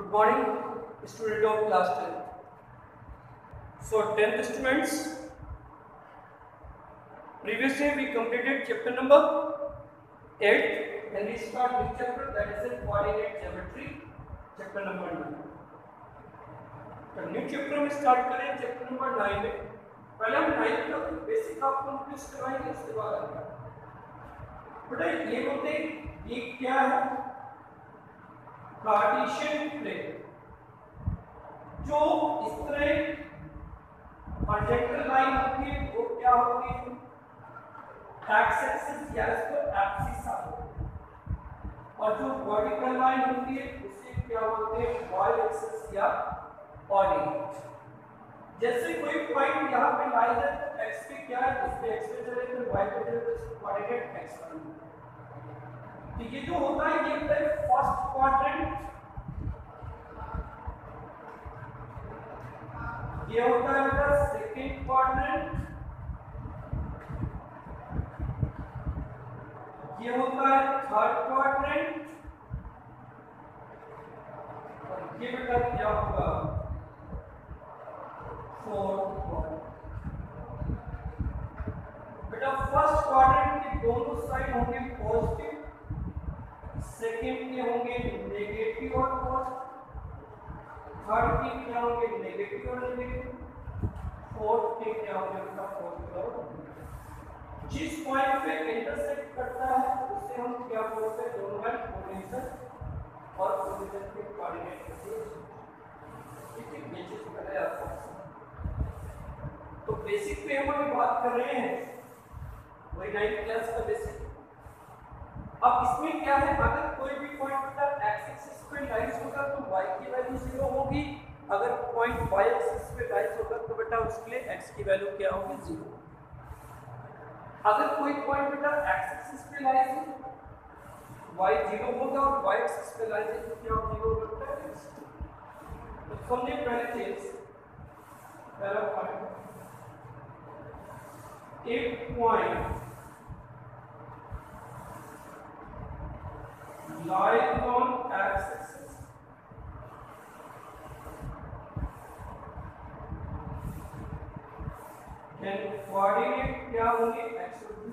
Good morning, student of class 10. So 10th students, previous day we completed chapter number 8 and we start with chapter that is in coordinate geometry, chapter number 9. तो new chapter में start करें chapter number 9 में। पहले हम 9 का basic आपको complete करवाएंगे, उसके बाद आएंगे बेटा ये बोलते हैं ये क्या है, कार्टेशियन प्लेन। जो इस तरह हॉरिजॉन्टल लाइन होती है वो क्या होगी, एक्स एक्सिस या इसको एक्सिस होती है, और जो वर्टिकल लाइन होती है उसे क्या बोलते हैं, वाई एक्सिस या कोऑर्डिनेट। जैसे कोई पॉइंट यहाँ पे लाई है तो एक्स पे क्या है, इस पे एक्स पे चले तो वाई पे चले तो इसको कोऑर्डिनेट एक्स पर। तो ये जो होता है ये होता है फर्स्ट क्वाड्रेंट, ये होता है बेटा सेकंड क्वाड्रेंट, ये होता है थर्ड क्वाड्रेंट, और ये बेटा क्या होगा, फोर्थ क्वाड्रेंट। बेटा फर्स्ट क्वाड्रेंट के दोनों साइड होंगे पॉजिटिव, सेकंड के होंगे नेगेटिव और पॉजिटिव, थर्ड के क्या होंगे नेगेटिव और नेगेटिव, फोर्थ के क्या होंगे उसका पॉजिटिव और नेगेटिव। जिस पॉइंट पे इंटरसेक्ट करता है उसे हम क्या बोलते हैं, दोनों का पोजीशन और पोजीशन के कोऑर्डिनेट से। ठीक है, ये चीज पता है आपको। तो बेसिक पे हम अभी बात कर रहे हैं, वही 9th क्लास का बेसिक। अब इसमें क्या है, अगर कोई भी पॉइंट पर एक्स एक्सिस पे लाइज होगा तो y की वैल्यू 0 होगी, अगर पॉइंट y एक्सिस पे लाइज होगा तो बेटा उसके लिए x की वैल्यू क्या होगी, 0। अगर कोई पॉइंट बेटा x एक्सिस पे लाइज है y 0 होगा और y एक्सिस पे लाइज है तो क्या होगा, 0 होगा x। तो समझे पहले चीज, पहला पॉइंट एक point lies on x-axis then coordinate क्या होंगे, x होगी।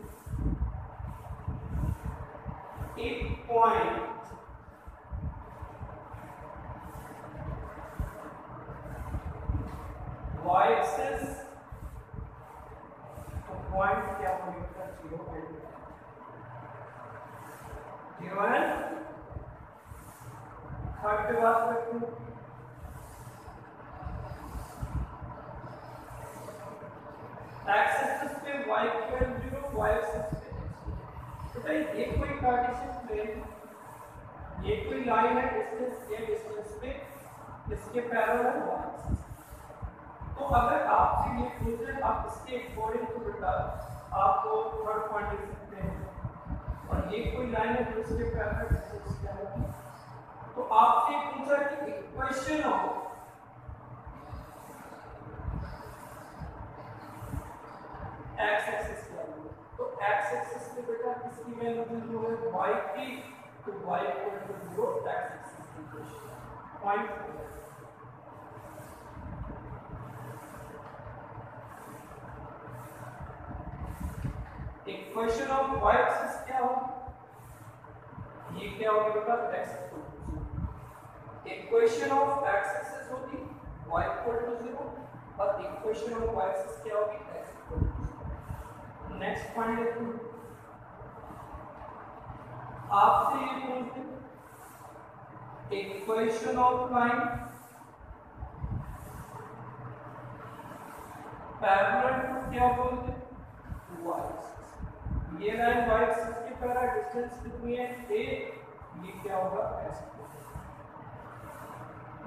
एक पॉइंट y-axis तो पॉइंट क्या होगा, 0 है। थर्ड पे बात करते हैं, एक्स एक्सिस पे y इक्वल 0, y एक्सिस पे x। तो भाई ये कोई कार्टेशियन प्लेन, ये कोई लाइन है डिस्टेंस a डिस्टेंस पे, इसके पैरेलल y एक्सिस। तो अगर आपसे ये पूछे आप इसके अकॉर्डिंग टू बेटा आपको थर्ड पॉइंट लिख सकते हैं, और ये कोई लाइन है जो इसके पैरेलल डिस्टेंस क्या होगी। तो आपसे पूछा कि इक्वेशन ऑफ एक्स एक्सिस क्या है, तो एक्स एक्सिस पे बेटा किसकी वैल्यू 0 है, y की, तो y equal to 0 X axis की equation point. Equation of y axis क्या हो, ये क्या होगा बेटा, x equation of x axis होगी y इक्वल टू 0, और इक्वेशन ऑफ y एक्सिस क्या होगी, x equal to 0। Next point देखो, आपसे ये पूछते equation of line parallel to क्या बोलते हैं, y एक्सिस। ये लाइन y एक्सिस के पैरेलल डिस्टेंस कितनी है, a, ये क्या होगा, x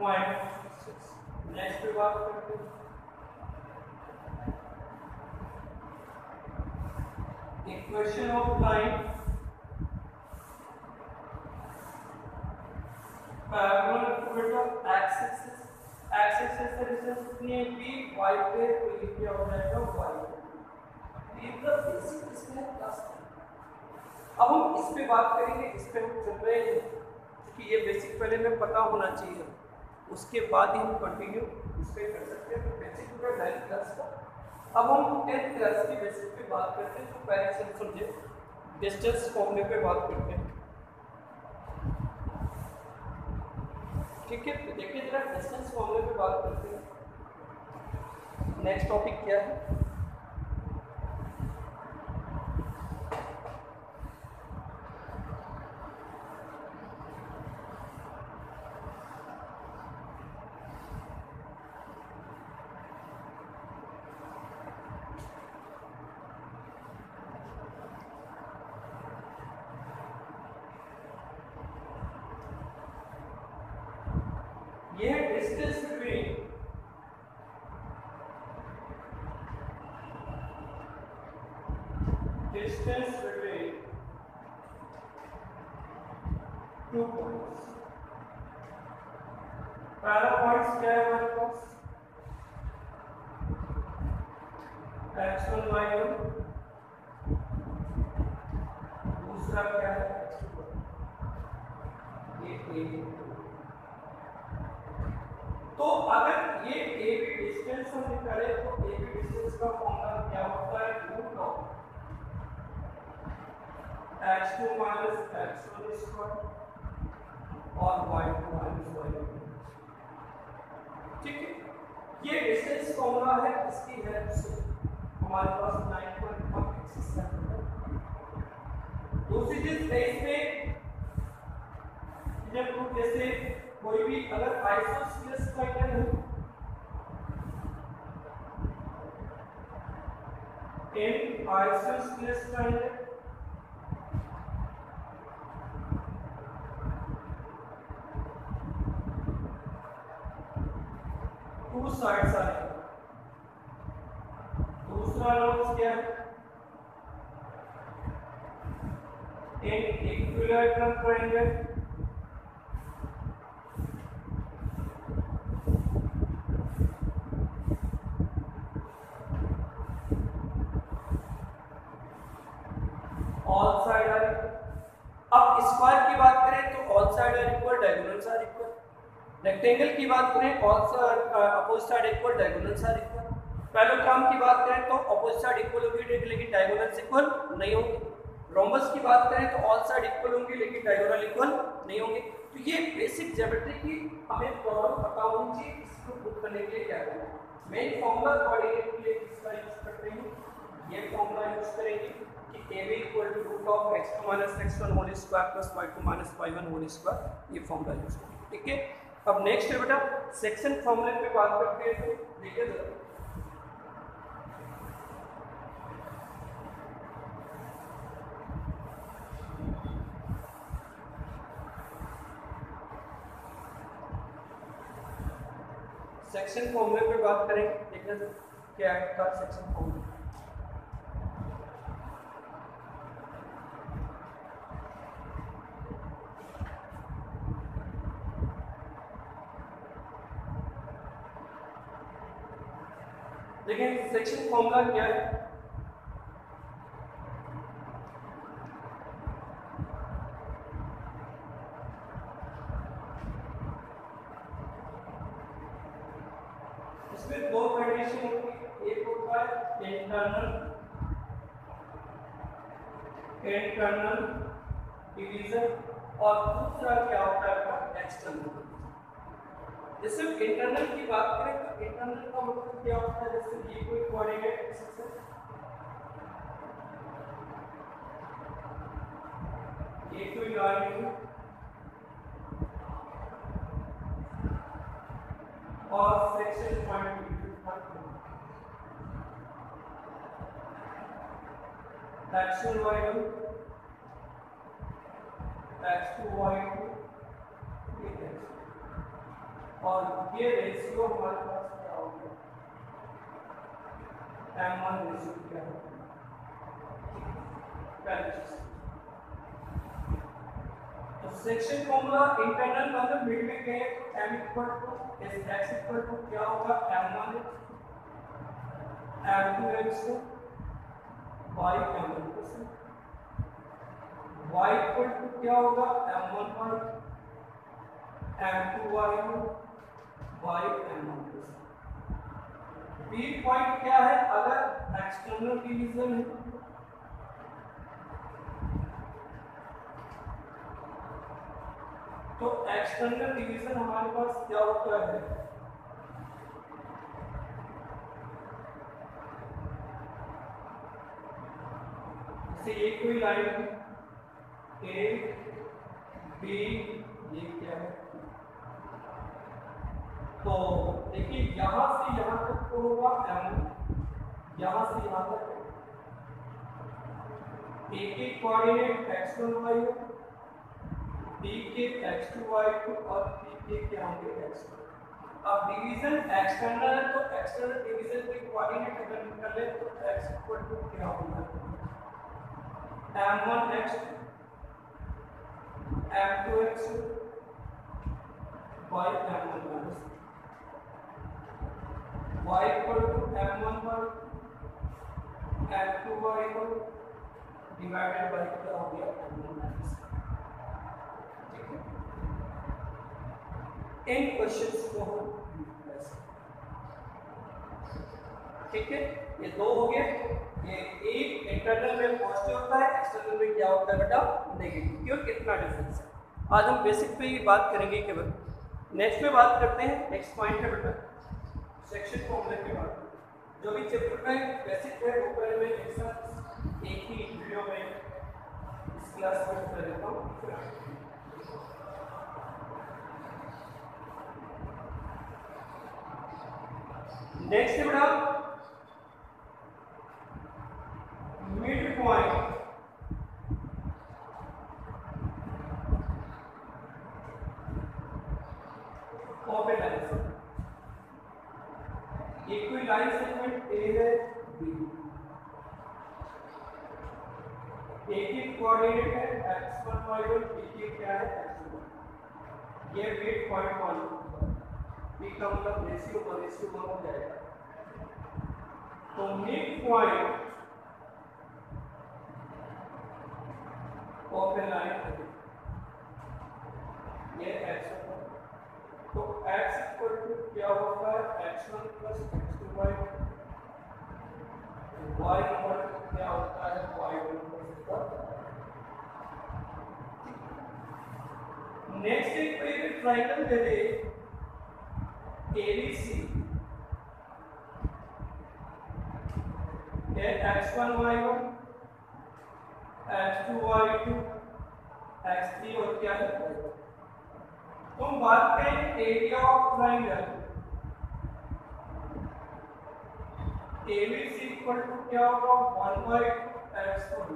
पॉइंट 6। नेक्स्ट पे बात करते हैं, equation of line parallel to बेटा एक्स एक्सिस, एक्स एक्सिस से डिस्टेंस कितनी है, b, y पे, तो ये क्या हो जाएगा, y। ये तो बेसिक इसमें क्लास। अब हम इस पे बात करेंगे, इस पे हम चल रहे हैं क्योंकि ये बेसिक पहले में पता होना चाहिए। उसके बाद ही हम कंटिन्यू उस पर कर सकते हैं। तो बेसिक पूरा 9th क्लास का। अब हम 10th क्लास की बेसिक पे बात करते हैं। तो पहले से समझे डिस्टेंस फॉर्मूले पे बात करते हैं। ठीक है, तो देखिए जरा डिस्टेंस फॉर्मूले पे बात करते हैं। नेक्स्ट टॉपिक क्या है? ये डिस्टेंस बिटवीन टू पॉइंट्स। पहला पॉइंट क्या है हमारे पास? x1 y1। दूसरा क्या है? ये a। तो अगर ये ए बी डिस्टेंस हम निकाले तो ए बी डिस्टेंस का फॉर्मूला क्या होता है? Root of x2 minus x1 square और y2 माइनस y1। ठीक है, ये डिस्टेंस फॉर्मूला है। इसकी हेल्प से हमारे पास 9.1 एक्सिस है। दूसरी चीज इसमें जब जैसे कोई भी अगर आइसोस्सेलेस ट्रायंगल है, in isosceles triangle two sides आए। दूसरा लॉ क्या है? In equilateral triangle all side are equal. अब स्क्वायर की बात करें तो all side are equal, diagonals are equal. Rectangle की बात करें all opposite side equal, diagonals are equal. Parallelogram की बात करें तो अपोजिट साइड इक्वल होगी लेकिन डायगोनल्स इक्वल नहीं होंगे। रोम्बस की बात करें तो ऑल साइड इक्वल होंगे लेकिन डायगोनल इक्वल नहीं होंगे। तो ये बेसिक ज्योमेट्री की हमें प्रॉब्लम पता होनी चाहिए। इसको प्रूव करने के लिए क्या करना है? मेन फॉर्मूला कोऑर्डिनेट के लिए किसका यूज करते हैं? ये फॉर्मूला यूज करेंगे कि AB equal to root of x2 minus x1 whole square plus y2 minus y1 whole square. ये फॉर्मूला यूज करेंगे। ठीक है, अब नेक्स्ट है बेटा सेक्शन फॉर्मूले पे बात करते हैं। तो देखिए जरा सेक्शन फॉर्मूले पे बात करेंगे। देखिए क्या है सेक्शन फॉर्मूला। देखिए सेक्शन फॉर्मूला क्या है? इसमें दो कंडीशन होगी। एक होता है इंटरनल डिवीजन और दूसरा क्या होता है? एक्सटर्नल। जैसे इंटरनल की बात करें तो इंटरनल का मतलब क्या होता है? जैसे ये कोई कोऑर्डिनेट एक्सिस है, ये कोई लाइन है और section point x1 y1 x2 y2 और ये रेशियो हमारे पास क्या होगा? m1 रेशियो क्या होगा? तो सेक्शन फॉर्मूला इंटरनल मतलब मिड में गए तो m equal to x equal to क्या होगा? m1 m2 y m1 y equal to क्या होगा? m1 y m2 y by m1 plus. B point क्या है, अगर एक्सटर्नल डिवीजन है तो एक्सटर्नल डिवीजन हमारे पास क्या होता है, जैसे ये कोई लाइन है ए बी, ये क्या है, तो देखिए यहां से यहां तक तो होगा m, यहां से यहां तक ए के कोऑर्डिनेट x1 y1, बी के x2 y2 और बी के क्या होंगे x1। अब डिवीजन एक्सटर्नल है तो एक्सटर्नल डिवीजन के कोऑर्डिनेट अगर निकाले तो x इक्वल टू क्या होगा, m1 x2 m2 x2 y m1 minus y equal to m1 पर m2 y1 डिवाइडेड बाय क्या हो गया m1 माइनस। इन क्वेश्चंस को हम ठीक है, ये दो हो गए। ये एक इंटरनल में पॉजिटिव होता है, एक्सटर्नल में क्या होता है बेटा, नेगेटिव। क्यों, कितना डिफरेंस है। आज हम बेसिक पे ही बात करेंगे केवल। नेक्स्ट में बात करते हैं, नेक्स्ट पॉइंट है बेटा सेक्शन फॉर्मूले के बाद। जो भी चैप्टर में बेसिक है वो पहले मैं एक साथ एक ही वीडियो में इस क्लास में कर देता हूँ। नेक्स्ट है बेटा mid point of A line. ये कोई लाइन सेगमेंट ए है, बी, ए की कोऑर्डिनेट है x1 y1, बी की क्या है x2। ये मिड पॉइंट मालूम, बी का मतलब रेशियो 1:1 हो जाएगा। तो mid point of A line ये x1, तो x इक्वल टू क्या होगा, x1 plus x2 y, y equal to क्या होता है y1 प्लस। नेक्स्ट एक कोई भी ट्रायंगल दे दे ABC, ये x1 y1 x2 y2 x3 और क्या है, तुम बात करें area of triangle ABC equal to क्या होगा 1/2 x1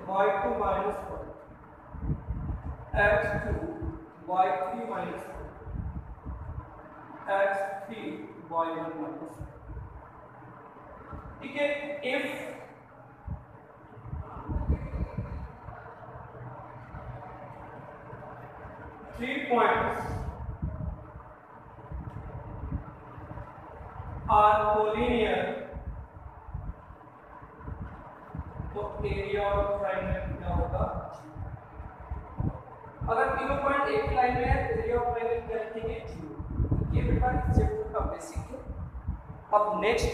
y2 minus 1 x2 y3 minus 1 x3 y1 minus 1। ठीक है, if three points are collinear, तो एरिया ऑफ ट्रायंगल क्या होगा। अगर तीनों पॉइंट एक लाइन में है तो एरिया ऑफ ट्रायंगल क्या लिखेंगे, 0। ये बेटा इस चैप्टर का बेसिक है। अब नेक्स्ट